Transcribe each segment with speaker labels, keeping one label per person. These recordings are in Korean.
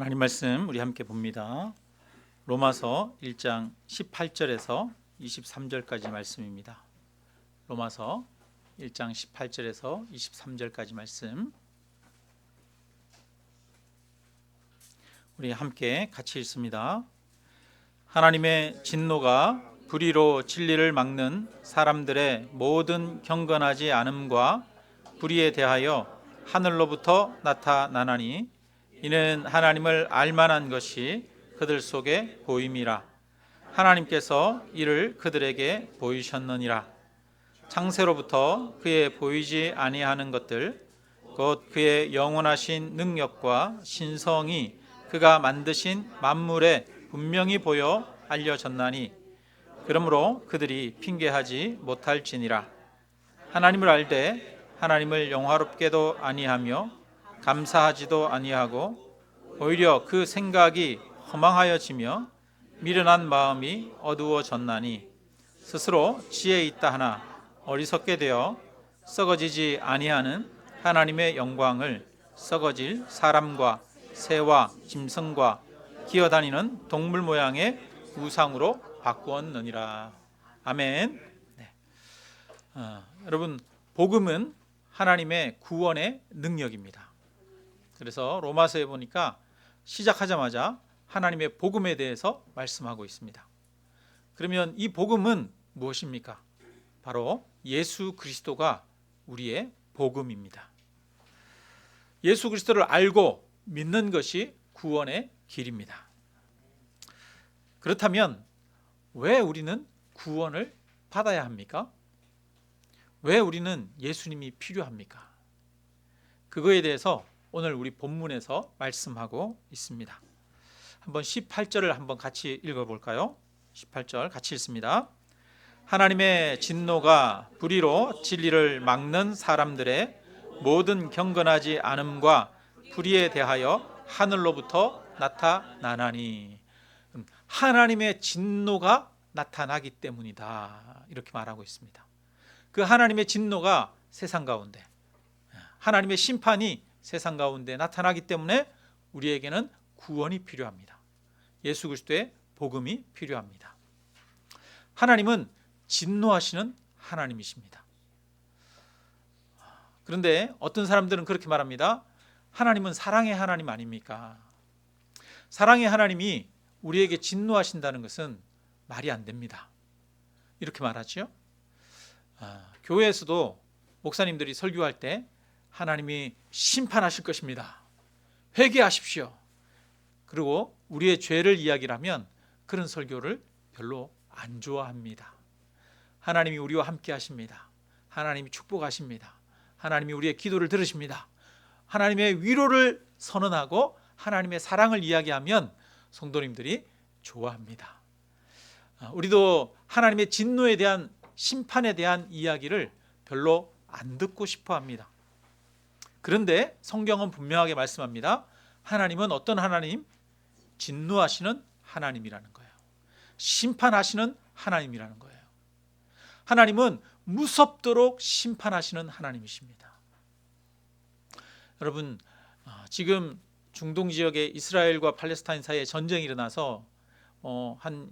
Speaker 1: 하나님 말씀 우리 함께 봅니다. 로마서 1장 18절에서 23절까지 말씀입니다. 로마서 1장 18절에서 23절까지 말씀 우리 함께 같이 읽습니다. 하나님의 진노가 불의로 진리를 막는 사람들의 모든 경건하지 않음과 불의에 대하여 하늘로부터 나타나나니 이는 하나님을 알만한 것이 그들 속에 보임이라. 하나님께서 이를 그들에게 보이셨느니라. 창세로부터 그의 보이지 아니하는 것들 곧 그의 영원하신 능력과 신성이 그가 만드신 만물에 분명히 보여 알려졌나니 그러므로 그들이 핑계하지 못할지니라. 하나님을 알되 하나님을 영화롭게도 아니하며 감사하지도 아니하고 오히려 그 생각이 허망하여지며 미련한 마음이 어두워졌나니 스스로 지혜 있다 하나 어리석게 되어 썩어지지 아니하는 하나님의 영광을 썩어질 사람과 새와 짐승과 기어다니는 동물 모양의 우상으로 바꾸었느니라. 아멘. 여러분, 복음은 하나님의 구원의 능력입니다. 그래서 로마서에 보니까 시작하자마자 하나님의 복음에 대해서 말씀하고 있습니다. 그러면 이 복음은 무엇입니까? 바로 예수 그리스도가 우리의 복음입니다. 예수 그리스도를 알고 믿는 것이 구원의 길입니다. 그렇다면 왜 우리는 구원을 받아야 합니까? 왜 우리는 예수님이 필요합니까? 그거에 대해서 오늘 우리 본문에서 말씀하고 있습니다. 한번 18절을 한번 같이 읽어볼까요? 18절 같이 읽습니다. 하나님의 진노가 불의로 진리를 막는 사람들의 모든 경건하지 않음과 불의에 대하여 하늘로부터 나타나나니. 하나님의 진노가 나타나기 때문이다, 이렇게 말하고 있습니다. 그 하나님의 진노가 세상 가운데, 하나님의 심판이 세상 가운데 나타나기 때문에 우리에게는 구원이 필요합니다. 예수 그리스도의 복음이 필요합니다. 하나님은 진노하시는 하나님이십니다. 그런데 어떤 사람들은 그렇게 말합니다. 하나님은 사랑의 하나님 아닙니까? 사랑의 하나님이 우리에게 진노하신다는 것은 말이 안 됩니다. 이렇게 말하죠. 교회에서도 목사님들이 설교할 때 하나님이 심판하실 것입니다. 회개하십시오. 그리고 우리의 죄를 이야기를 하면 그런 설교를 별로 안 좋아합니다. 하나님이 우리와 함께 하십니다. 하나님이 축복하십니다. 하나님이 우리의 기도를 들으십니다. 하나님의 위로를 선언하고 하나님의 사랑을 이야기하면 성도님들이 좋아합니다. 우리도 하나님의 진노에 대한, 심판에 대한 이야기를 별로 안 듣고 싶어 합니다. 그런데 성경은 분명하게 말씀합니다. 하나님은 어떤 하나님? 진노하시는 하나님이라는 거예요. 심판하시는 하나님이라는 거예요. 하나님은 무섭도록 심판하시는 하나님이십니다. 여러분, 지금 중동 지역에 이스라엘과 팔레스타인 사이에 전쟁이 일어나서 한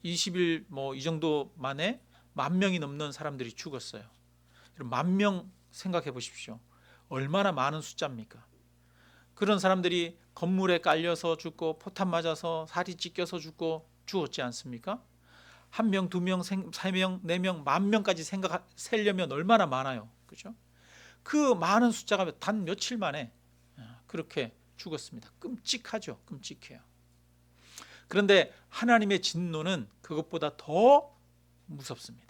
Speaker 1: 20일 이 정도 만에 10,000명이 넘는 사람들이 죽었어요. 10,000명 생각해 보십시오. 얼마나 많은 숫자입니까? 그런 사람들이 건물에 깔려서 죽고 포탄 맞아서 살이 찢겨서 죽고 죽었지 않습니까? 1명, 2명, 3명, 4명, 10,000명까지 세려면 얼마나 많아요. 그죠? 그 많은 숫자가 단 며칠 만에 그렇게 죽었습니다. 끔찍하죠. 끔찍해요. 그런데 하나님의 진노는 그것보다 더 무섭습니다.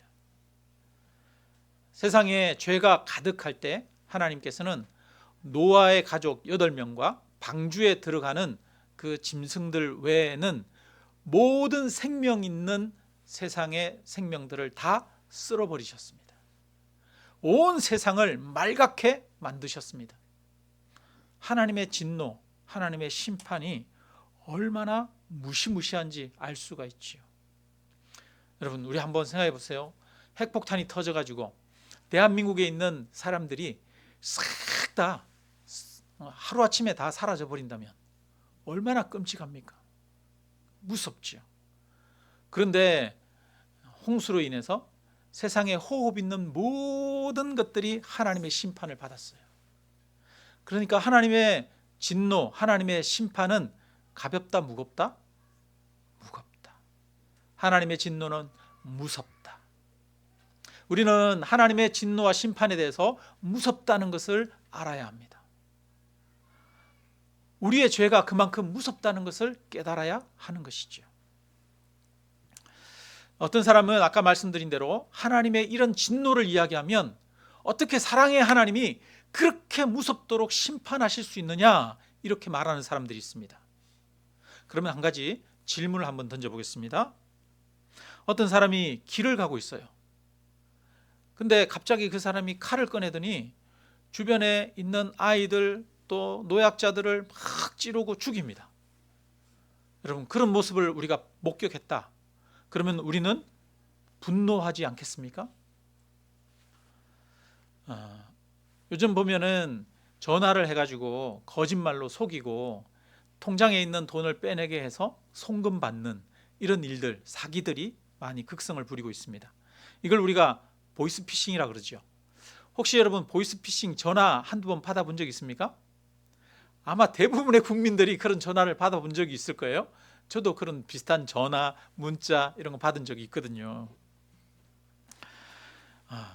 Speaker 1: 세상에 죄가 가득할 때 하나님께서는 노아의 가족 8명과 방주에 들어가는 그 짐승들 외에는 모든 생명 있는 세상의 생명들을 다 쓸어버리셨습니다. 온 세상을 말갛게 만드셨습니다. 하나님의 진노, 하나님의 심판이 얼마나 무시무시한지 알 수가 있지요. 여러분, 우리 한번 생각해 보세요. 핵폭탄이 터져가지고 대한민국에 있는 사람들이 싹 다 하루아침에 다 사라져 버린다면 얼마나 끔찍합니까? 무섭지요. 그런데 홍수로 인해서 세상에 호흡 있는 모든 것들이 하나님의 심판을 받았어요. 그러니까 하나님의 진노, 하나님의 심판은 가볍다, 무겁다? 무겁다. 하나님의 진노는 무섭다. 우리는 하나님의 진노와 심판에 대해서 무섭다는 것을 알아야 합니다. 우리의 죄가 그만큼 무섭다는 것을 깨달아야 하는 것이죠. 어떤 사람은 아까 말씀드린 대로 하나님의 이런 진노를 이야기하면 어떻게 사랑의 하나님이 그렇게 무섭도록 심판하실 수 있느냐, 이렇게 말하는 사람들이 있습니다. 그러면 한 가지 질문을 한번 던져보겠습니다. 어떤 사람이 길을 가고 있어요. 근데 갑자기 그 사람이 칼을 꺼내더니 주변에 있는 아이들 또 노약자들을 막 찌르고 죽입니다. 여러분, 그런 모습을 우리가 목격했다. 그러면 우리는 분노하지 않겠습니까? 요즘 보면은 전화를 해가지고 거짓말로 속이고 통장에 있는 돈을 빼내게 해서 송금 받는 이런 일들, 사기들이 많이 극성을 부리고 있습니다. 이걸 우리가 보이스피싱이라고 그러죠. 혹시 여러분 보이스피싱 전화 한두 번 받아본 적 있습니까? 아마 대부분의 국민들이 그런 전화를 받아본 적이 있을 거예요. 저도 그런 비슷한 전화, 문자 이런 거 받은 적이 있거든요.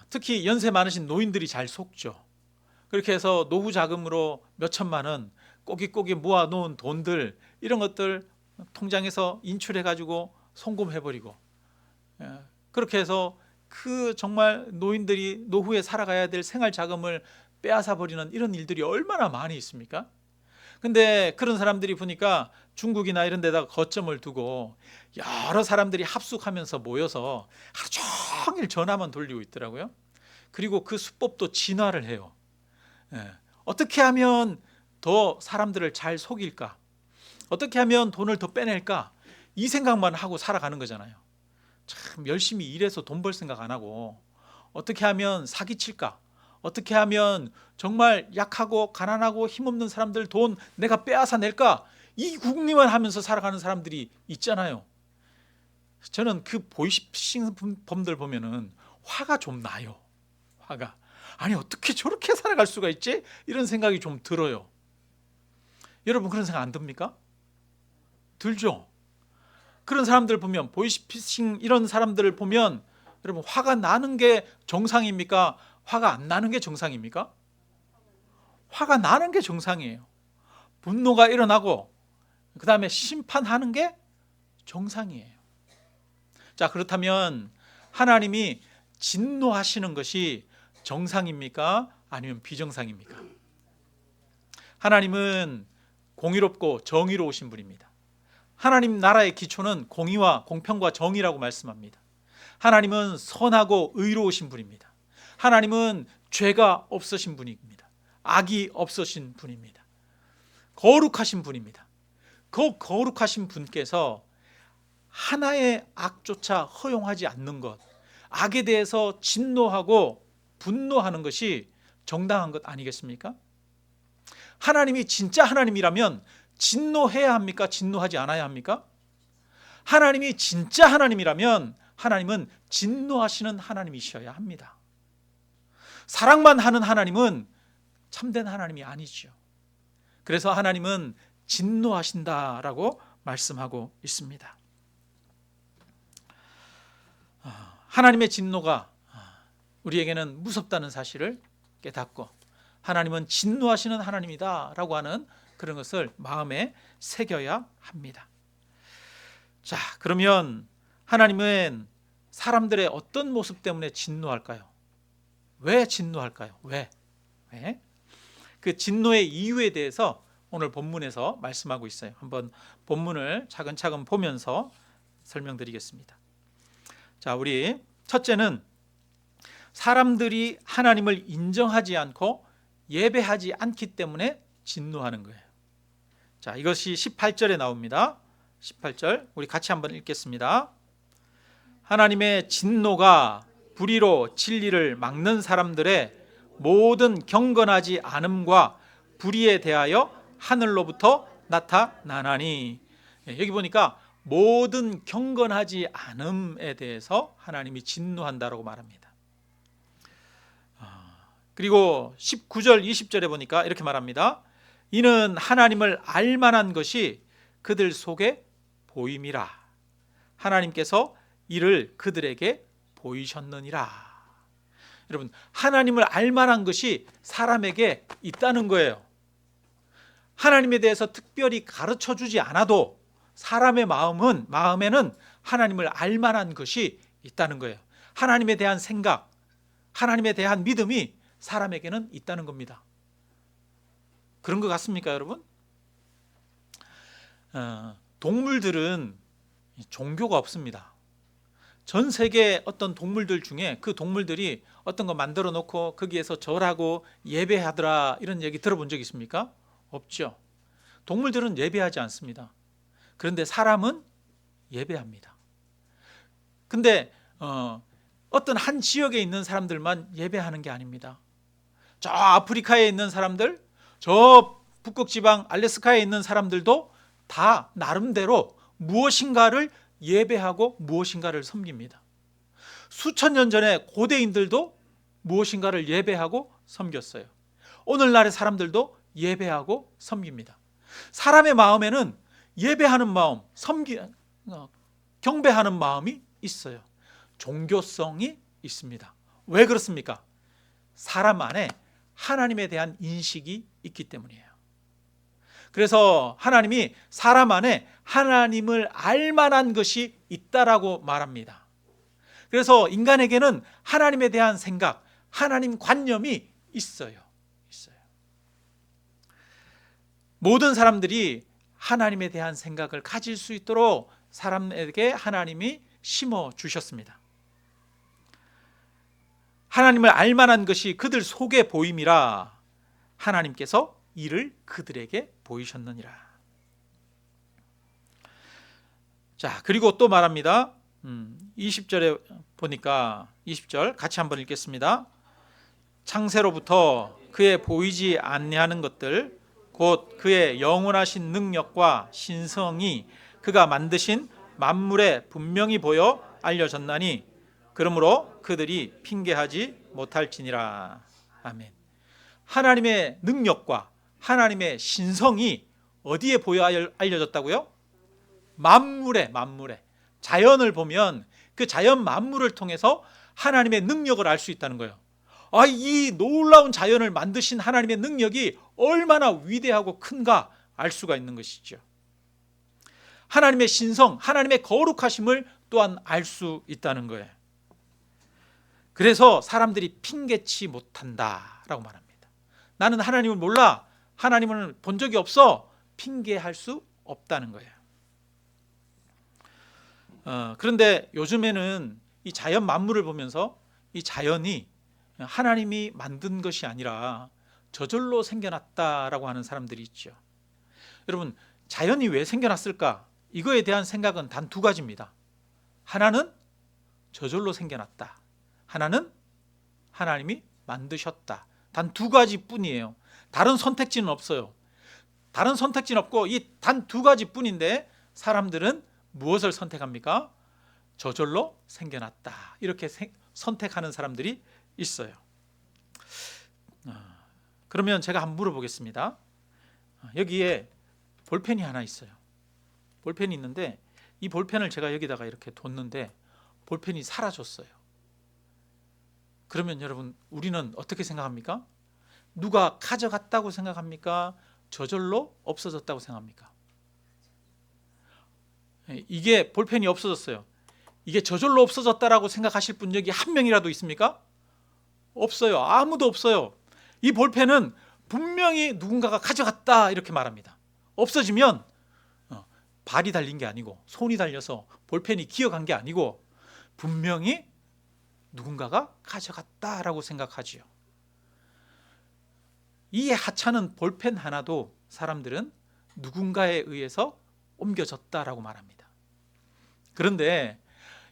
Speaker 1: 특히 연세 많으신 노인들이 잘 속죠. 그렇게 해서 노후 자금으로 몇 천만 원 꼬깃꼬깃 모아놓은 돈들, 이런 것들 통장에서 인출해가지고 송금해버리고, 그렇게 해서 그 정말 노인들이 노후에 살아가야 될 생활 자금을 빼앗아 버리는 이런 일들이 얼마나 많이 있습니까? 근데 그런 사람들이 보니까 중국이나 이런 데다가 거점을 두고 여러 사람들이 합숙하면서 모여서 하루 종일 전화만 돌리고 있더라고요. 그리고 그 수법도 진화를 해요. 어떻게 하면 더 사람들을 잘 속일까? 어떻게 하면 돈을 더 빼낼까? 이 생각만 하고 살아가는 거잖아요. 참 열심히 일해서 돈 벌 생각 안 하고 어떻게 하면 사기칠까? 어떻게 하면 정말 약하고 가난하고 힘없는 사람들 돈 내가 빼앗아 낼까? 이 궁리만 하면서 살아가는 사람들이 있잖아요. 저는 그 보이스피싱 범들 보면은 화가 좀 나요. 화가. 아니 어떻게 저렇게 살아갈 수가 있지? 이런 생각이 좀 들어요. 여러분 그런 생각 안 듭니까? 들죠? 그런 사람들 보면, 보이스피싱 이런 사람들을 보면 여러분 화가 나는 게 정상입니까? 화가 안 나는 게 정상입니까? 화가 나는 게 정상이에요. 분노가 일어나고 그 다음에 심판하는 게 정상이에요. 자, 그렇다면 하나님이 진노하시는 것이 정상입니까? 아니면 비정상입니까? 하나님은 공의롭고 정의로우신 분입니다. 하나님 나라의 기초는 공의와 공평과 정의라고 말씀합니다. 하나님은 선하고 의로우신 분입니다. 하나님은 죄가 없으신 분입니다. 악이 없으신 분입니다. 거룩하신 분입니다. 그 거룩하신 분께서 하나의 악조차 허용하지 않는 것, 악에 대해서 진노하고 분노하는 것이 정당한 것 아니겠습니까? 하나님이 진짜 하나님이라면 진노해야 합니까? 진노하지 않아야 합니까? 하나님이 진짜 하나님이라면 하나님은 진노하시는 하나님이셔야 합니다. 사랑만 하는 하나님은 참된 하나님이 아니죠. 그래서 하나님은 진노하신다라고 말씀하고 있습니다. 하나님의 진노가 우리에게는 무섭다는 사실을 깨닫고 하나님은 진노하시는 하나님이다라고 하는 그런 것을 마음에 새겨야 합니다. 자, 그러면 하나님은 사람들의 어떤 모습 때문에 진노할까요? 왜 진노할까요? 왜? 그 진노의 이유에 대해서 오늘 본문에서 말씀하고 있어요. 한번 본문을 차근차근 보면서 설명드리겠습니다. 자, 우리 첫째는 사람들이 하나님을 인정하지 않고 예배하지 않기 때문에 진노하는 거예요. 자, 이것이 18절에 나옵니다. 18절 우리 같이 한번 읽겠습니다. 하나님의 진노가 불의로 진리를 막는 사람들의 모든 경건하지 않음과 불의에 대하여 하늘로부터 나타나나니. 여기 보니까 모든 경건하지 않음에 대해서 하나님이 진노한다라고 말합니다. 그리고 19절 20절에 보니까 이렇게 말합니다. 이는 하나님을 알만한 것이 그들 속에 보임이라. 하나님께서 이를 그들에게 보이셨느니라. 여러분, 하나님을 알만한 것이 사람에게 있다는 거예요. 하나님에 대해서 특별히 가르쳐 주지 않아도 사람의 마음에는 하나님을 알만한 것이 있다는 거예요. 하나님에 대한 생각, 하나님에 대한 믿음이 사람에게는 있다는 겁니다. 그런 것 같습니까, 여러분? 동물들은 종교가 없습니다. 전 세계 어떤 동물들 중에 그 동물들이 어떤 거 만들어 놓고 거기에서 절하고 예배하더라, 이런 얘기 들어본 적 있습니까? 없죠. 동물들은 예배하지 않습니다. 그런데 사람은 예배합니다. 근데 어떤 한 지역에 있는 사람들만 예배하는 게 아닙니다. 저 아프리카에 있는 사람들, 저 북극 지방 알래스카에 있는 사람들도 다 나름대로 무엇인가를 예배하고 무엇인가를 섬깁니다. 수천 년 전에 고대인들도 무엇인가를 예배하고 섬겼어요. 오늘날의 사람들도 예배하고 섬깁니다. 사람의 마음에는 예배하는 마음, 경배하는 마음이 있어요. 종교성이 있습니다. 왜 그렇습니까? 사람 안에 하나님에 대한 인식이 있기 때문이에요. 그래서 하나님이 사람 안에 하나님을 알만한 것이 있다라고 말합니다. 그래서 인간에게는 하나님에 대한 생각, 하나님 관념이 있어요. 모든 사람들이 하나님에 대한 생각을 가질 수 있도록 사람에게 하나님이 심어 주셨습니다. 하나님을 알만한 것이 그들 속에 보임이라. 하나님께서 이를 그들에게 보이셨느니라. 자, 그리고 또 말합니다. 20절에 보니까 20절 같이 한번 읽겠습니다. 창세로부터 그의 보이지 아니하는 것들 곧 그의 영원하신 능력과 신성이 그가 만드신 만물에 분명히 보여 알려졌나니 그러므로 그들이 핑계하지 못할지니라. 아멘. 하나님의 능력과 하나님의 신성이 어디에 보여 알려졌다고요? 만물에. 자연을 보면 그 자연 만물을 통해서 하나님의 능력을 알 수 있다는 거예요. 이 놀라운 자연을 만드신 하나님의 능력이 얼마나 위대하고 큰가 알 수가 있는 것이죠. 하나님의 신성, 하나님의 거룩하심을 또한 알 수 있다는 거예요. 그래서 사람들이 핑계치 못한다라고 말합니다. 나는 하나님을 몰라, 하나님을 본 적이 없어, 핑계할 수 없다는 거예요. 그런데 요즘에는 이 자연 만물을 보면서 이 자연이 하나님이 만든 것이 아니라 저절로 생겨났다라고 하는 사람들이 있죠. 여러분, 자연이 왜 생겨났을까? 이거에 대한 생각은 단 두 가지입니다. 하나는 저절로 생겨났다. 하나는 하나님이 만드셨다. 단 두 가지뿐이에요. 다른 선택지는 없어요. 다른 선택지는 없고 이 단 두 가지뿐인데 사람들은 무엇을 선택합니까? 저절로 생겨났다. 이렇게 선택하는 사람들이 있어요. 그러면 제가 한번 물어보겠습니다. 여기에 볼펜이 하나 있어요. 볼펜이 있는데 이 볼펜을 제가 여기다가 이렇게 뒀는데 볼펜이 사라졌어요. 그러면 여러분, 우리는 어떻게 생각합니까? 누가 가져갔다고 생각합니까? 저절로 없어졌다고 생각합니까? 이게 볼펜이 없어졌어요. 이게 저절로 없어졌다라고 생각하실 분 여기 한 명이라도 있습니까? 없어요. 아무도 없어요. 이 볼펜은 분명히 누군가가 가져갔다 이렇게 말합니다. 없어지면 발이 달린 게 아니고 손이 달려서 볼펜이 기어간 게 아니고 분명히 누군가가 가져갔다라고 생각하지요. 이 하찮은 볼펜 하나도 사람들은 누군가에 의해서 옮겨졌다라고 말합니다. 그런데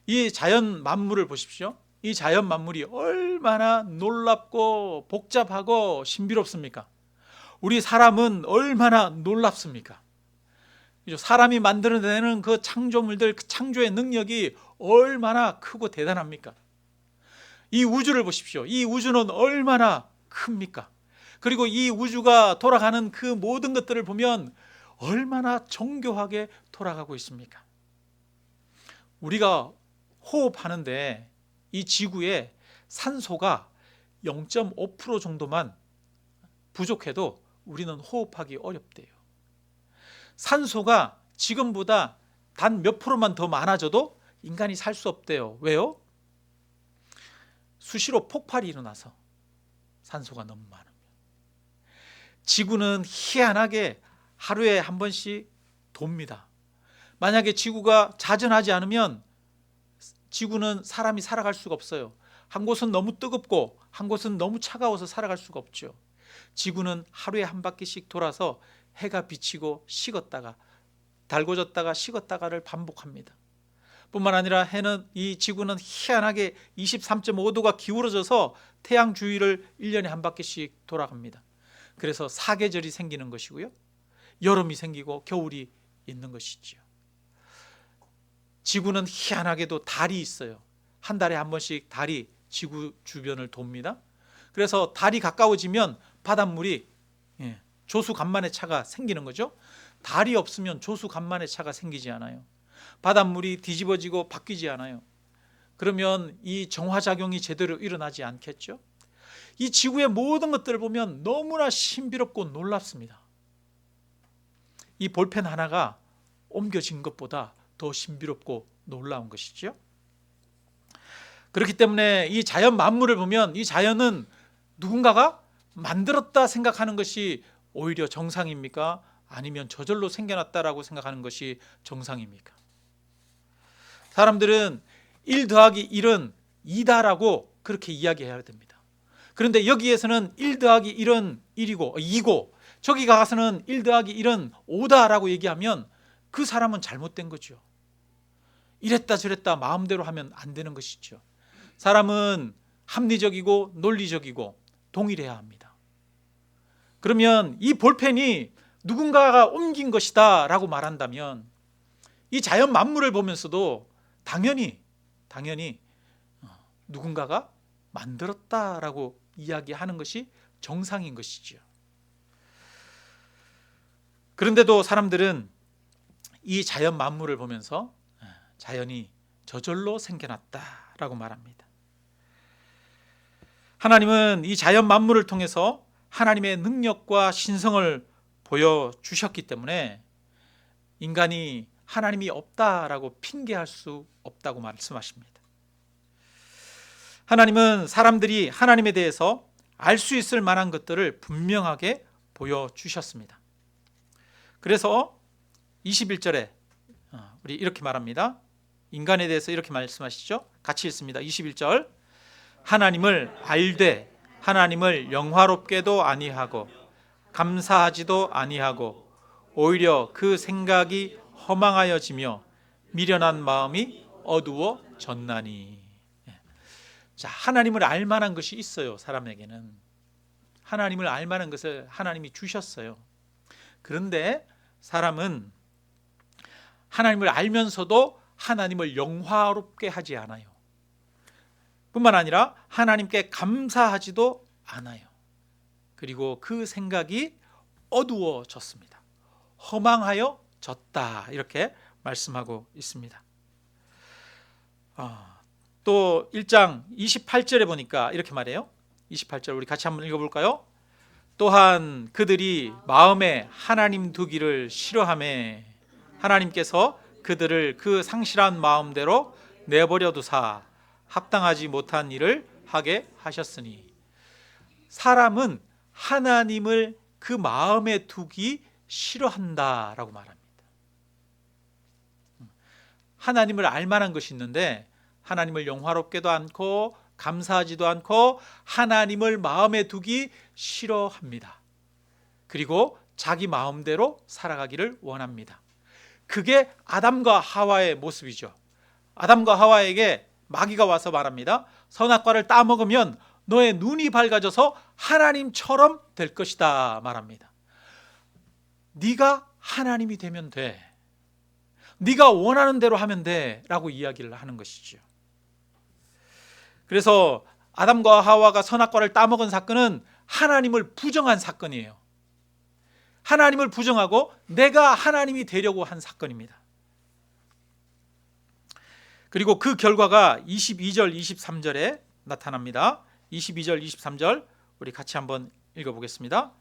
Speaker 1: 이 자연 만물을 보십시오. 이 자연 만물이 얼마나 놀랍고 복잡하고 신비롭습니까? 우리 사람은 얼마나 놀랍습니까? 그죠? 사람이 만들어내는 그 창조물들, 그 창조의 능력이 얼마나 크고 대단합니까? 이 우주를 보십시오. 이 우주는 얼마나 큽니까? 그리고 이 우주가 돌아가는 그 모든 것들을 보면 얼마나 정교하게 돌아가고 있습니까? 우리가 호흡하는데 이 지구에 산소가 0.5% 정도만 부족해도 우리는 호흡하기 어렵대요. 산소가 지금보다 단 몇 프로만 더 많아져도 인간이 살 수 없대요. 왜요? 수시로 폭발이 일어나서 산소가 너무 많으면. 지구는 희한하게 하루에 한 번씩 돕니다. 만약에 지구가 자전하지 않으면 지구는 사람이 살아갈 수가 없어요. 한 곳은 너무 뜨겁고 한 곳은 너무 차가워서 살아갈 수가 없죠. 지구는 하루에 한 바퀴씩 돌아서 해가 비치고 식었다가 달궈졌다가 식었다가를 반복합니다. 뿐만 아니라 이 지구는 희한하게 23.5도가 기울어져서 태양 주위를 1년에 한 바퀴씩 돌아갑니다. 그래서 사계절이 생기는 것이고요, 여름이 생기고 겨울이 있는 것이지요. 지구는 희한하게도 달이 있어요. 한 달에 한 번씩 달이 지구 주변을 돕니다. 그래서 달이 가까워지면 바닷물이 조수간만의 차가 생기는 거죠. 달이 없으면 조수간만의 차가 생기지 않아요. 바닷물이 뒤집어지고 바뀌지 않아요. 그러면 이 정화작용이 제대로 일어나지 않겠죠. 이 지구의 모든 것들을 보면 너무나 신비롭고 놀랍습니다. 이 볼펜 하나가 옮겨진 것보다 더 신비롭고 놀라운 것이죠. 그렇기 때문에 이 자연 만물을 보면 이 자연은 누군가가 만들었다 생각하는 것이 오히려 정상입니까? 아니면 저절로 생겨났다라고 생각하는 것이 정상입니까? 사람들은 1 더하기 1은 2다라고 그렇게 이야기해야 됩니다. 그런데 여기에서는 1 더하기 1은 2고 저기 가서는 1 더하기 1은 5다라고 얘기하면 그 사람은 잘못된 거죠. 이랬다 저랬다 마음대로 하면 안 되는 것이죠. 사람은 합리적이고 논리적이고 동일해야 합니다. 그러면 이 볼펜이 누군가가 옮긴 것이다 라고 말한다면 이 자연 만물을 보면서도 당연히 누군가가 만들었다라고 이야기하는 것이 정상인 것이죠. 그런데도 사람들은 이 자연 만물을 보면서 자연이 저절로 생겨났다라고 말합니다. 하나님은 이 자연 만물을 통해서 하나님의 능력과 신성을 보여주셨기 때문에 인간이 하나님이 없다라고 핑계할 수 없다고 말씀하십니다. 하나님은 사람들이 하나님에 대해서 알 수 있을 만한 것들을 분명하게 보여주셨습니다. 그래서 21절에 우리 이렇게 말합니다. 인간에 대해서 이렇게 말씀하시죠. 같이 읽습니다. 21절. 하나님을 알되 하나님을 영화롭게도 아니하고 감사하지도 아니하고 오히려 그 생각이 허망하여지며 미련한 마음이 어두워졌나니. 자, 하나님을 알 만한 것이 있어요. 사람에게는 하나님을 알 만한 것을 하나님이 주셨어요. 그런데 사람은 하나님을 알면서도 하나님을 영화롭게 하지 않아요. 뿐만 아니라 하나님께 감사하지도 않아요. 그리고 그 생각이 어두워졌습니다. 허망하여졌다 이렇게 말씀하고 있습니다. 또 1장 28절에 보니까 이렇게 말해요. 28절 우리 같이 한번 읽어볼까요? 또한 그들이 마음에 하나님 두기를 싫어하매 하나님께서 그들을 그 상실한 마음대로 내버려 두사 합당하지 못한 일을 하게 하셨으니. 사람은 하나님을 그 마음에 두기 싫어한다라고 말합니다. 하나님을 알 만한 것이 있는데 하나님을 영화롭게도 않고 감사하지도 않고 하나님을 마음에 두기 싫어합니다. 그리고 자기 마음대로 살아가기를 원합니다. 그게 아담과 하와의 모습이죠. 아담과 하와에게 마귀가 와서 말합니다. 선악과를 따먹으면 너의 눈이 밝아져서 하나님처럼 될 것이다 말합니다. 네가 하나님이 되면 돼. 네가 원하는 대로 하면 돼 라고 이야기를 하는 것이죠. 그래서 아담과 하와가 선악과를 따먹은 사건은 하나님을 부정한 사건이에요. 하나님을 부정하고 내가 하나님이 되려고 한 사건입니다. 그리고 그 결과가 22절 23절에 나타납니다. 22절 23절 우리 같이 한번 읽어보겠습니다.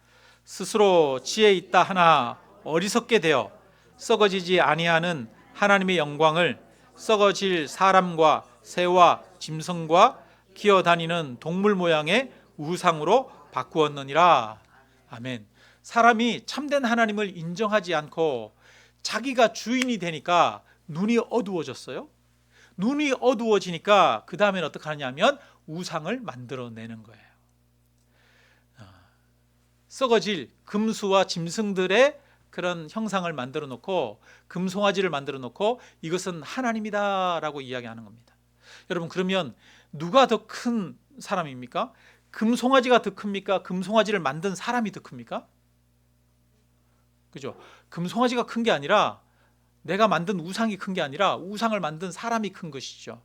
Speaker 1: 스스로 지혜 있다 하나 어리석게 되어 썩어지지 아니하는 하나님의 영광을 썩어질 사람과 새와 짐승과 기어다니는 동물 모양의 우상으로 바꾸었느니라. 아멘. 사람이 참된 하나님을 인정하지 않고 자기가 주인이 되니까 눈이 어두워졌어요. 눈이 어두워지니까 그 다음엔 어떻게 하냐면 우상을 만들어내는 거예요. 썩어질 금수와 짐승들의 그런 형상을 만들어 놓고 금송아지를 만들어 놓고 이것은 하나님이다 라고 이야기하는 겁니다. 여러분, 그러면 누가 더 큰 사람입니까? 금송아지가 더 큽니까? 금송아지를 만든 사람이 더 큽니까? 그죠? 금송아지가 큰 게 아니라 내가 만든 우상이 큰 게 아니라 우상을 만든 사람이 큰 것이죠.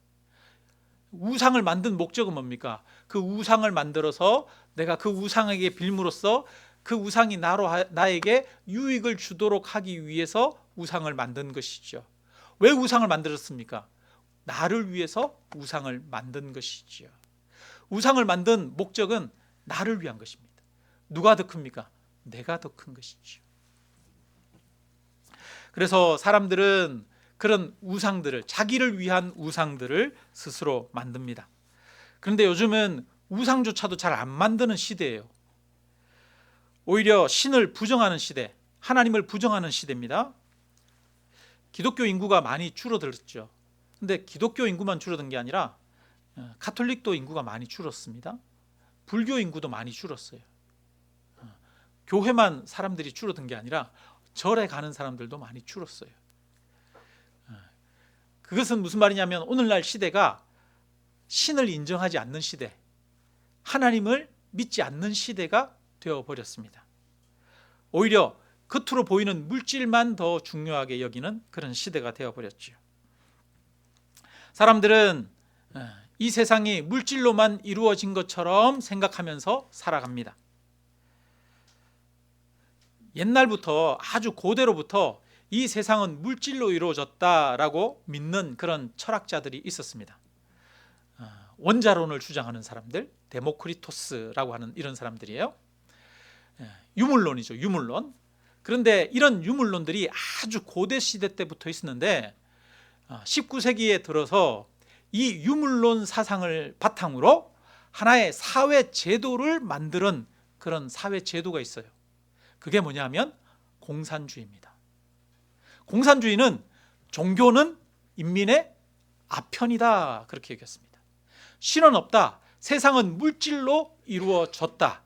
Speaker 1: 우상을 만든 목적은 뭡니까? 그 우상을 만들어서 내가 그 우상에게 빌므로써 그 우상이 나에게 유익을 주도록 하기 위해서 우상을 만든 것이죠. 왜 우상을 만들었습니까? 나를 위해서 우상을 만든 것이죠. 우상을 만든 목적은 나를 위한 것입니다. 누가 더 큽니까? 내가 더 큰 것이죠. 그래서 사람들은 그런 우상들을, 자기를 위한 우상들을 스스로 만듭니다. 그런데 요즘은 우상조차도 잘 안 만드는 시대예요. 오히려 신을 부정하는 시대, 하나님을 부정하는 시대입니다. 기독교 인구가 많이 줄어들었죠. 근데 기독교 인구만 줄어든 게 아니라 가톨릭도 인구가 많이 줄었습니다. 불교 인구도 많이 줄었어요. 교회만 사람들이 줄어든 게 아니라 절에 가는 사람들도 많이 줄었어요. 그것은 무슨 말이냐면 오늘날 시대가 신을 인정하지 않는 시대, 하나님을 믿지 않는 시대가 되어버렸습니다. 오히려 겉으로 보이는 물질만 더 중요하게 여기는 그런 시대가 되어버렸죠. 사람들은 이 세상이 물질로만 이루어진 것처럼 생각하면서 살아갑니다. 옛날부터, 아주 고대로부터 이 세상은 물질로 이루어졌다라고 믿는 그런 철학자들이 있었습니다. 원자론을 주장하는 사람들, 데모크리토스라고 하는 이런 사람들이에요. 유물론이죠, 유물론. 그런데 이런 유물론들이 아주 고대 시대 때부터 있었는데 19세기에 들어서 이 유물론 사상을 바탕으로 하나의 사회 제도를 만드는 그런 사회 제도가 있어요. 그게 뭐냐면 공산주의입니다. 공산주의는 종교는 인민의 아편이다 그렇게 얘기했습니다. 신은 없다. 세상은 물질로 이루어졌다.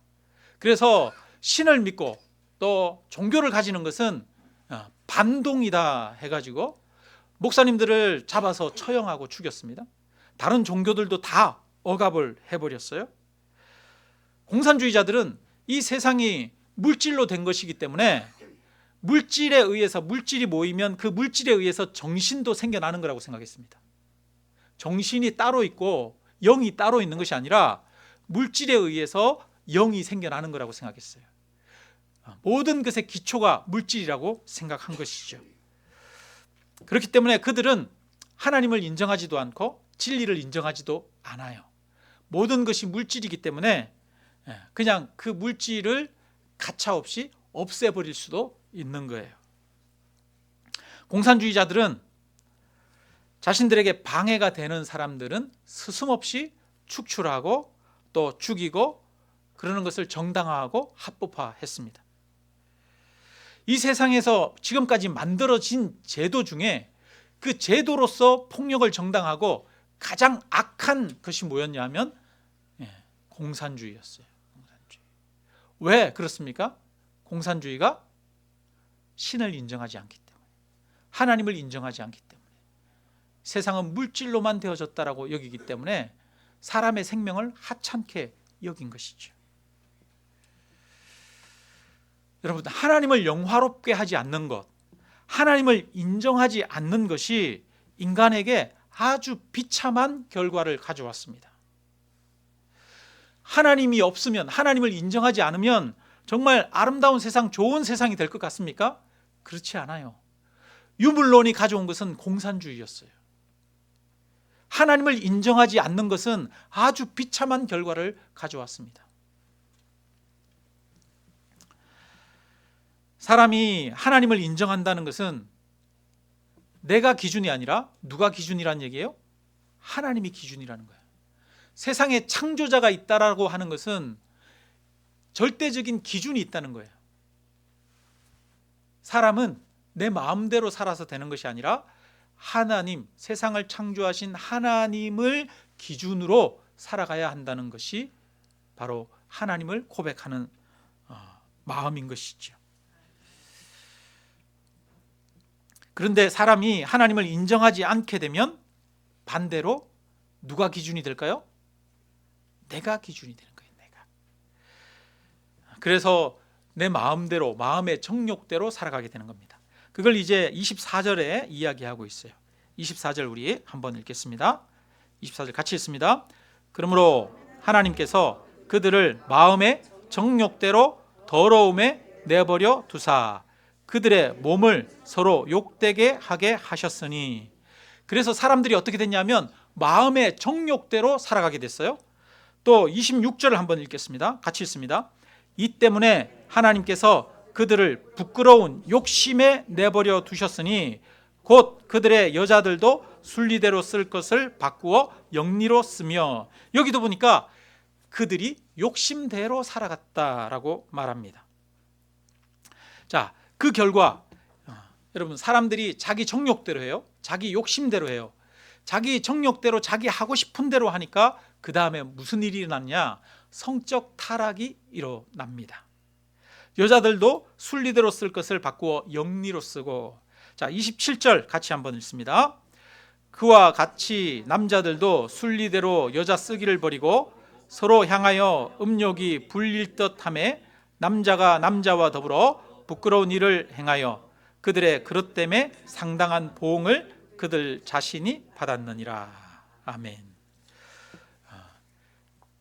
Speaker 1: 그래서 신을 믿고 또 종교를 가지는 것은 반동이다 해가지고 목사님들을 잡아서 처형하고 죽였습니다. 다른 종교들도 다 억압을 해버렸어요. 공산주의자들은 이 세상이 물질로 된 것이기 때문에 물질에 의해서, 물질이 모이면 그 물질에 의해서 정신도 생겨나는 거라고 생각했습니다. 정신이 따로 있고 영이 따로 있는 것이 아니라 물질에 의해서 영이 생겨나는 거라고 생각했어요. 모든 것의 기초가 물질이라고 생각한 것이죠. 그렇기 때문에 그들은 하나님을 인정하지도 않고 진리를 인정하지도 않아요. 모든 것이 물질이기 때문에 그냥 그 물질을 가차없이 없애버릴 수도 있는 거예요. 공산주의자들은 자신들에게 방해가 되는 사람들은 스스럼없이 축출하고 또 죽이고 그러는 것을 정당화하고 합법화했습니다. 이 세상에서 지금까지 만들어진 제도 중에 그 제도로서 폭력을 정당하고 가장 악한 것이 뭐였냐면 공산주의였어요. 공산주의. 왜 그렇습니까? 공산주의가 신을 인정하지 않기 때문에, 하나님을 인정하지 않기 때문에, 세상은 물질로만 되어졌다라고 여기기 때문에 사람의 생명을 하찮게 여긴 것이죠. 여러분, 하나님을 영화롭게 하지 않는 것, 하나님을 인정하지 않는 것이 인간에게 아주 비참한 결과를 가져왔습니다. 하나님이 없으면, 하나님을 인정하지 않으면 정말 아름다운 세상, 좋은 세상이 될 것 같습니까? 그렇지 않아요. 유물론이 가져온 것은 공산주의였어요. 하나님을 인정하지 않는 것은 아주 비참한 결과를 가져왔습니다. 사람이 하나님을 인정한다는 것은 내가 기준이 아니라 누가 기준이라는 얘기예요? 하나님이 기준이라는 거예요. 세상에 창조자가 있다라고 하는 것은 절대적인 기준이 있다는 거예요. 사람은 내 마음대로 살아서 되는 것이 아니라 하나님, 세상을 창조하신 하나님을 기준으로 살아가야 한다는 것이 바로 하나님을 고백하는 마음인 것이죠. 그런데 사람이 하나님을 인정하지 않게 되면 반대로 누가 기준이 될까요? 내가 기준이 되는 거예요. 내가. 그래서 내 마음대로, 마음의 정욕대로 살아가게 되는 겁니다. 그걸 이제 24절에 이야기하고 있어요. 24절 우리 한번 읽겠습니다. 24절 같이 읽습니다. 그러므로 하나님께서 그들을 마음의 정욕대로 더러움에 내버려 두사 그들의 몸을 서로 욕되게 하게 하셨으니. 그래서 사람들이 어떻게 됐냐면 마음의 정욕대로 살아가게 됐어요. 또 26절을 한번 읽겠습니다. 같이 읽습니다. 이 때문에 하나님께서 그들을 부끄러운 욕심에 내버려 두셨으니 곧 그들의 여자들도 순리대로 쓸 것을 바꾸어 영리로 쓰며. 여기도 보니까 그들이 욕심대로 살아갔다라고 말합니다. 자, 그 결과 여러분, 사람들이 자기 정욕대로 해요. 자기 욕심대로 해요. 자기 정욕대로, 자기 하고 싶은 대로 하니까 그 다음에 무슨 일이 일어났냐? 성적 타락이 일어납니다. 여자들도 순리대로 쓸 것을 바꾸어 영리로 쓰고. 자, 27절 같이 한번 읽습니다. 그와 같이 남자들도 순리대로 여자 쓰기를 버리고 서로 향하여 음욕이 불릴 듯하며 남자가 남자와 더불어 부끄러운 일을 행하여 그들의 그릇 때문에 상당한 보응을 그들 자신이 받았느니라. 아멘.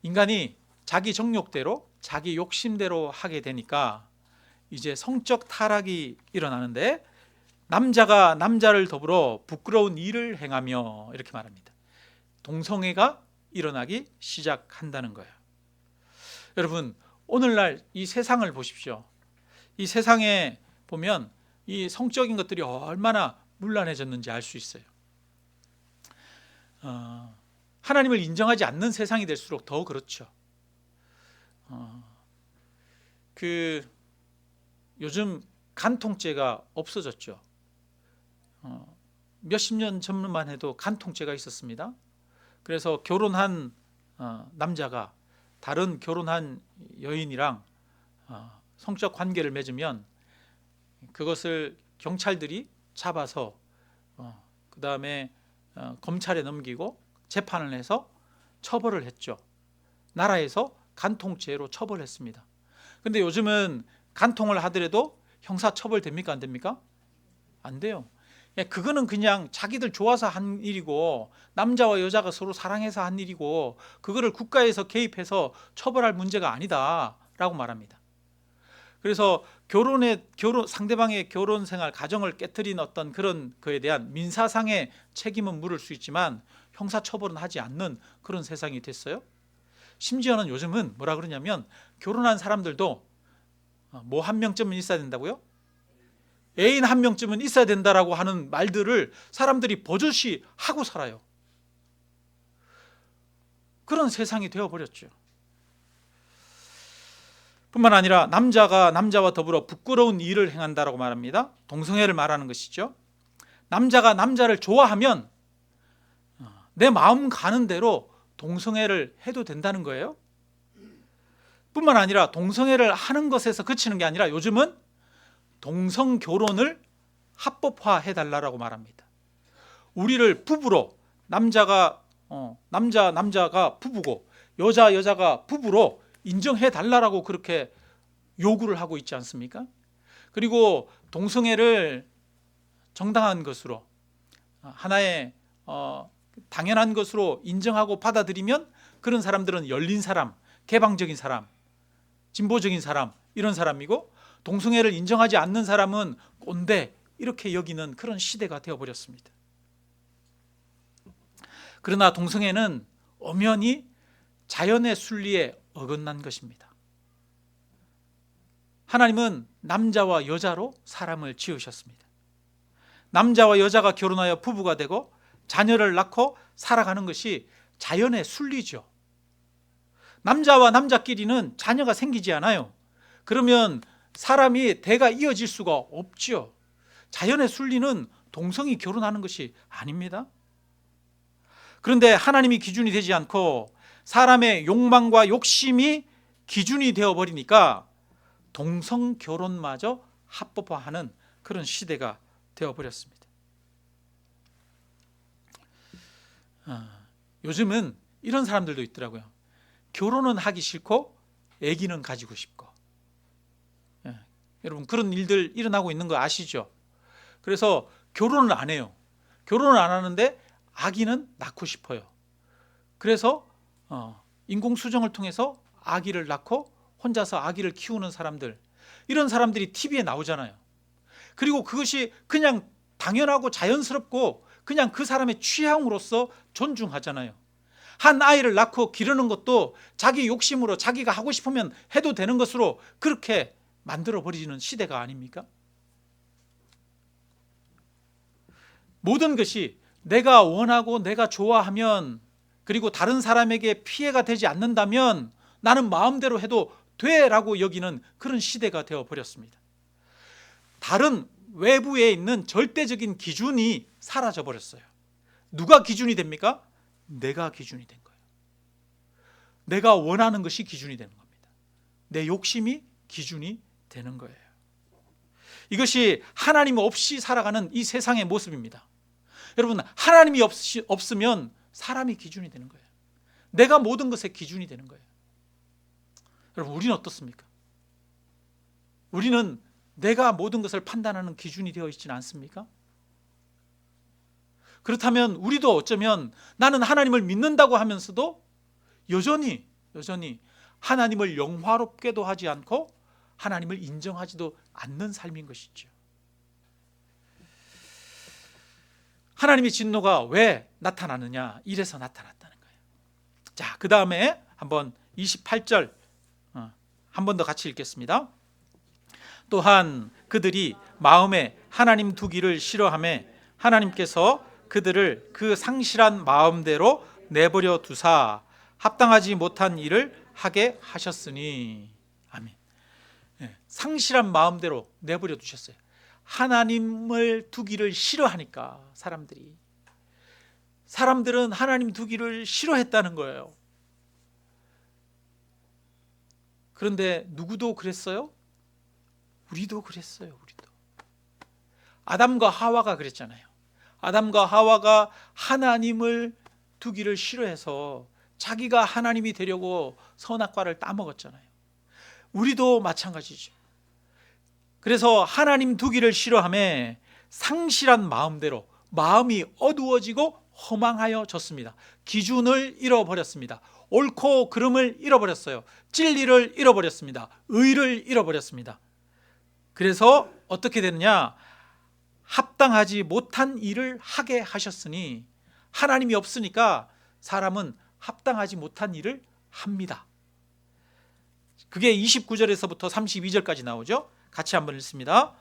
Speaker 1: 인간이 자기 정욕대로, 자기 욕심대로 하게 되니까 이제 성적 타락이 일어나는데 남자가 남자를 더불어 부끄러운 일을 행하며 이렇게 말합니다. 동성애가 일어나기 시작한다는 거예요. 여러분, 오늘날 이 세상을 보십시오. 이 세상에 보면 이 성적인 것들이 얼마나 문란해졌는지 알 수 있어요. 하나님을 인정하지 않는 세상이 될수록 더 그렇죠. 요즘 간통죄가 없어졌죠. 몇십 년 전만 해도 간통죄가 있었습니다. 그래서 결혼한 남자가 다른 결혼한 여인이랑 성적 관계를 맺으면 그것을 경찰들이 잡아서 그 다음에 검찰에 넘기고 재판을 해서 처벌을 했죠. 나라에서 간통죄로 처벌했습니다. 그런데 요즘은 간통을 하더라도 형사처벌 됩니까? 안 됩니까? 안 돼요. 그거는 그냥 자기들 좋아서 한 일이고 남자와 여자가 서로 사랑해서 한 일이고 그거를 국가에서 개입해서 처벌할 문제가 아니다라고 말합니다. 그래서 상대방의 결혼 생활, 가정을 깨트린 어떤 그런 거에 대한 민사상의 책임은 물을 수 있지만 형사처벌은 하지 않는 그런 세상이 됐어요. 심지어는 요즘은 뭐라 그러냐면 결혼한 사람들도 뭐 한 명쯤은 있어야 된다고요? 애인 한 명쯤은 있어야 된다라고 하는 말들을 사람들이 버젓이 하고 살아요. 그런 세상이 되어버렸죠. 뿐만 아니라 남자가 남자와 더불어 부끄러운 일을 행한다라고 말합니다. 동성애를 말하는 것이죠. 남자가 남자를 좋아하면 내 마음 가는 대로 동성애를 해도 된다는 거예요. 뿐만 아니라 동성애를 하는 것에서 그치는 게 아니라 요즘은 동성 결혼을 합법화해달라고 말합니다. 우리를 부부로, 남자가 부부고 여자가 부부로 인정해달라고 그렇게 요구를 하고 있지 않습니까? 그리고 동성애를 정당한 것으로, 하나의 당연한 것으로 인정하고 받아들이면 그런 사람들은 열린 사람, 개방적인 사람, 진보적인 사람, 이런 사람이고, 동성애를 인정하지 않는 사람은 꼰대, 이렇게 여기는 그런 시대가 되어버렸습니다. 그러나 동성애는 엄연히 자연의 순리에 어긋난 것입니다. 하나님은 남자와 여자로 사람을 지으셨습니다. 남자와 여자가 결혼하여 부부가 되고 자녀를 낳고 살아가는 것이 자연의 순리죠. 남자와 남자끼리는 자녀가 생기지 않아요. 그러면 사람이 대가 이어질 수가 없죠. 자연의 순리는 동성이 결혼하는 것이 아닙니다. 그런데 하나님이 기준이 되지 않고 사람의 욕망과 욕심이 기준이 되어버리니까 동성 결혼마저 합법화하는 그런 시대가 되어버렸습니다. 요즘은 이런 사람들도 있더라고요. 결혼은 하기 싫고 아기는 가지고 싶고. 여러분, 그런 일들 일어나고 있는 거 아시죠? 그래서 결혼을 안 해요. 결혼을 안 하는데 아기는 낳고 싶어요. 그래서 인공수정을 통해서 아기를 낳고 혼자서 아기를 키우는 사람들, 이런 사람들이 TV에 나오잖아요. 그리고 그것이 그냥 당연하고 자연스럽고 그냥 그 사람의 취향으로서 존중하잖아요. 한 아이를 낳고 기르는 것도 자기 욕심으로 자기가 하고 싶으면 해도 되는 것으로 그렇게 만들어버리는 시대가 아닙니까? 모든 것이 내가 원하고 내가 좋아하면, 그리고 다른 사람에게 피해가 되지 않는다면 나는 마음대로 해도 돼라고 여기는 그런 시대가 되어버렸습니다. 다른 외부에 있는 절대적인 기준이 사라져 버렸어요. 누가 기준이 됩니까? 내가 기준이 된 거예요. 내가 원하는 것이 기준이 되는 겁니다. 내 욕심이 기준이 되는 거예요. 이것이 하나님 없이 살아가는 이 세상의 모습입니다. 여러분, 하나님이 없으면 사람이 기준이 되는 거예요. 내가 모든 것의 기준이 되는 거예요. 여러분, 우리는 어떻습니까? 우리는 내가 모든 것을 판단하는 기준이 되어 있지는 않습니까? 그렇다면 우리도 어쩌면 나는 하나님을 믿는다고 하면서도 여전히 하나님을 영화롭게도 하지 않고 하나님을 인정하지도 않는 삶인 것이죠. 하나님의 진노가 왜 나타나느냐? 이래서 나타났다는 거예요. 자, 그 다음에 한번 28절 한 번 더 같이 읽겠습니다. 또한 그들이 마음에 하나님 두기를 싫어하며 하나님께서 그들을 그 상실한 마음대로 내버려 두사 합당하지 못한 일을 하게 하셨으니. 아멘. 상실한 마음대로 내버려 두셨어요. 하나님을 두기를 싫어하니까 사람들은 하나님 두기를 싫어했다는 거예요. 그런데 누구도 그랬어요? 우리도 그랬어요. 우리도. 아담과 하와가 그랬잖아요. 아담과 하와가 하나님을 두기를 싫어해서 자기가 하나님이 되려고 선악과를 따먹었잖아요. 우리도 마찬가지죠. 그래서 하나님 두기를 싫어하며 상실한 마음대로 마음이 어두워지고 허망하여졌습니다. 기준을 잃어버렸습니다. 옳고 그름을 잃어버렸어요. 진리를 잃어버렸습니다. 의를 잃어버렸습니다. 그래서 어떻게 되느냐? 합당하지 못한 일을 하게 하셨으니, 하나님이 없으니까 사람은 합당하지 못한 일을 합니다. 그게 29절에서부터 32절까지 나오죠. 같이 한번 읽습니다.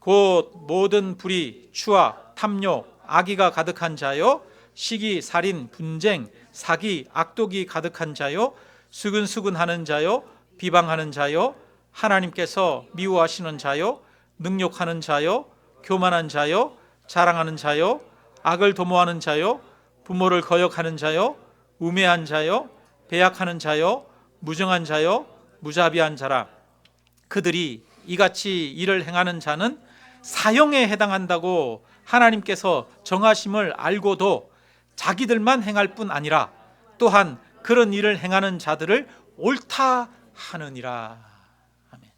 Speaker 1: 곧 모든 불의, 추악, 탐욕, 악의가 가득한 자요, 시기, 살인, 분쟁, 사기, 악독이 가득한 자요, 수근수근하는 자요, 비방하는 자요, 하나님께서 미워하시는 자요, 능욕하는 자요, 교만한 자요, 자랑하는 자요, 악을 도모하는 자요, 부모를 거역하는 자요, 우매한 자요, 배약하는 자요, 무정한 자요, 무자비한 자라. 그들이 이같이 일을 행하는 자는 사형에 해당한다고 하나님께서 정하심을 알고도 자기들만 행할 뿐 아니라 또한 그런 일을 행하는 자들을 옳다 하느니라. 아멘.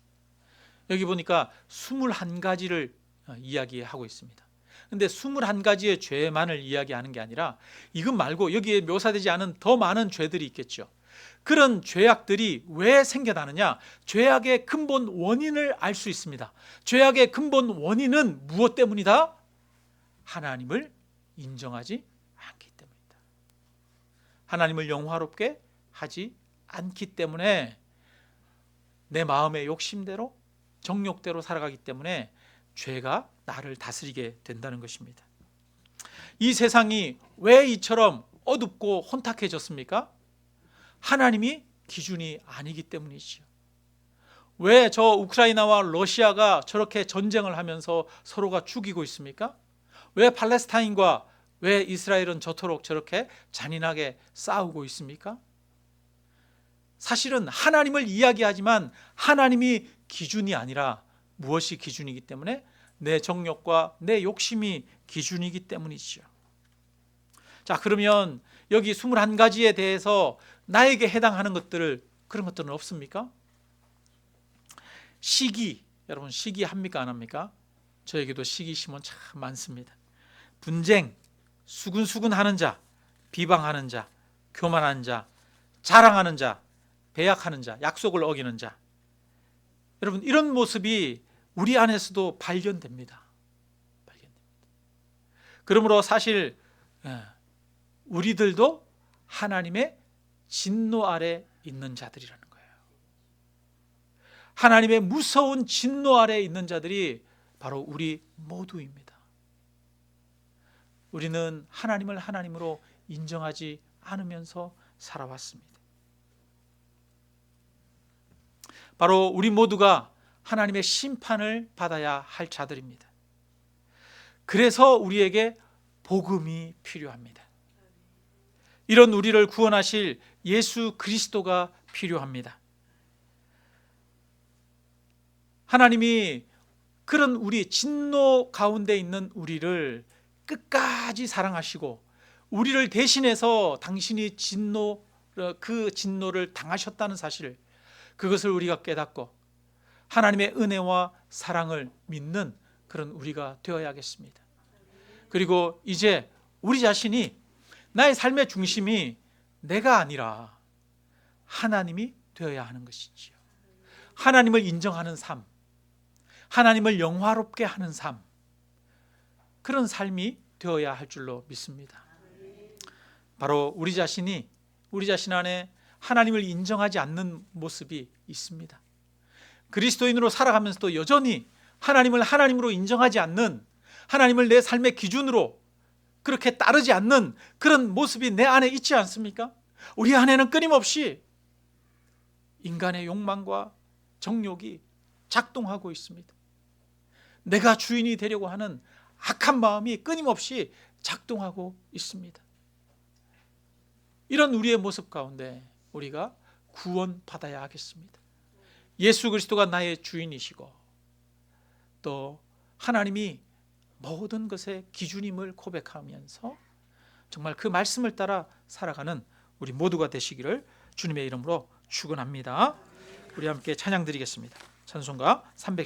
Speaker 1: 여기 보니까 21가지를 이야기하고 있습니다. 근데 21가지의 죄만을 이야기하는 게 아니라 이것 말고 여기에 묘사되지 않은 더 많은 죄들이 있겠죠. 그런 죄악들이 왜 생겨나느냐? 죄악의 근본 원인을 알 수 있습니다. 죄악의 근본 원인은 무엇 때문이다? 하나님을 인정하지 않기 때문이다. 하나님을 영화롭게 하지 않기 때문에 내 마음의 욕심대로 정욕대로 살아가기 때문에 죄가 나를 다스리게 된다는 것입니다. 이 세상이 왜 이처럼 어둡고 혼탁해졌습니까? 하나님이 기준이 아니기 때문이지요. 왜 저 우크라이나와 러시아가 저렇게 전쟁을 하면서 서로가 죽이고 있습니까? 왜 팔레스타인과 왜 이스라엘은 저토록 저렇게 잔인하게 싸우고 있습니까? 사실은 하나님을 이야기하지만 하나님이 기준이 아니라 무엇이 기준이기 때문에 내 정욕과 내 욕심이 기준이기 때문이지요. 자, 그러면 여기 21가지에 대해서 나에게 해당하는 것들을, 그런 것들은 없습니까? 시기, 여러분 시기 합니까 안 합니까? 저에게도 시기심은 참 많습니다. 분쟁, 수근수근하는 자, 비방하는 자, 교만하는 자, 자랑하는 자, 배약하는 자, 약속을 어기는 자. 여러분 이런 모습이 우리 안에서도 발견됩니다. 그러므로 사실 우리들도 하나님의 진노 아래 있는 자들이라는 거예요. 하나님의 무서운 진노 아래 있는 자들이 바로 우리 모두입니다. 우리는 하나님을 하나님으로 인정하지 않으면서 살아왔습니다. 바로 우리 모두가 하나님의 심판을 받아야 할 자들입니다. 그래서 우리에게 복음이 필요합니다. 이런 우리를 구원하실 예수 그리스도가 필요합니다. 하나님이 그런 우리 진노 가운데 있는 우리를 끝까지 사랑하시고 우리를 대신해서 당신이 그 진노를 당하셨다는 사실, 그것을 우리가 깨닫고 하나님의 은혜와 사랑을 믿는 그런 우리가 되어야겠습니다. 그리고 이제 우리 자신이, 나의 삶의 중심이 내가 아니라 하나님이 되어야 하는 것이지요. 하나님을 인정하는 삶, 하나님을 영화롭게 하는 삶, 그런 삶이 되어야 할 줄로 믿습니다. 바로 우리 자신이, 우리 자신 안에 하나님을 인정하지 않는 모습이 있습니다. 그리스도인으로 살아가면서도 여전히 하나님을 하나님으로 인정하지 않는, 하나님을 내 삶의 기준으로 그렇게 따르지 않는 그런 모습이 내 안에 있지 않습니까? 우리 안에는 끊임없이 인간의 욕망과 정욕이 작동하고 있습니다. 내가 주인이 되려고 하는 악한 마음이 끊임없이 작동하고 있습니다. 이런 우리의 모습 가운데 우리가 구원받아야 하겠습니다. 예수 그리스도가 나의 주인이시고 또 하나님이 모든 것의 기준임을 고백하면서 정말 그 말씀을 따라 살아가는 우리 모두가 되시기를 주님의 이름으로 축원합니다. 우리 함께 찬양 드리겠습니다. 찬송가 300